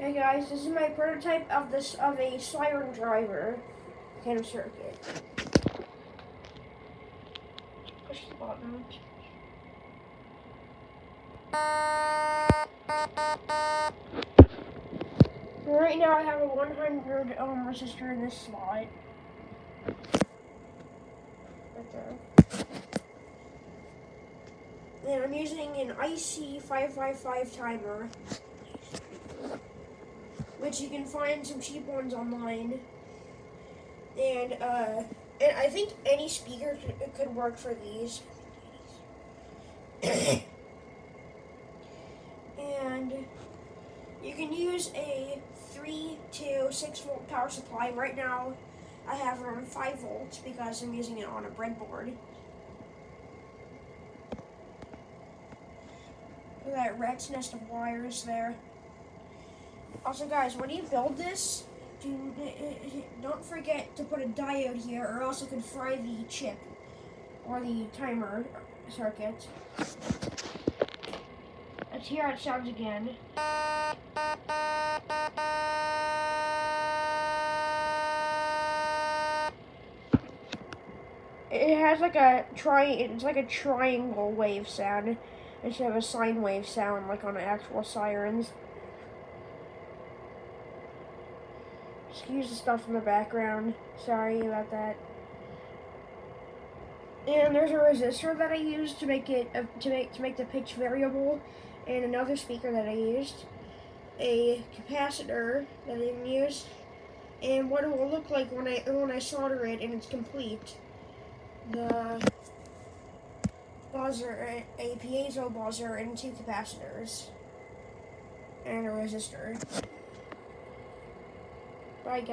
Hey guys, this is my prototype of a siren driver kind of circuit. Push the button. Right now I have a 100 ohm resistor in this slot. Right there. And I'm using an IC555 timer, which you can find some cheap ones online. And I think any speaker could work for these. And you can use a 3 to 6 volt power supply. Right now I have around 5 volts because I'm using it on a breadboard. Look at that rat's nest of wires there. Also guys, when you build this, don't forget to put a diode here or else it could fry the chip or the timer circuit. Let's hear how it sounds again. It has like it's like a triangle wave sound instead of a sine wave sound like on actual sirens. Excuse the stuff in the background. Sorry about that. And there's a resistor that I used to make it to make the pitch variable, and another speaker that I used, a capacitor that I didn't use, and what it will look like when I solder it and it's complete. The buzzer, a piezo buzzer, and 2 capacitors, and a resistor. Bye guys.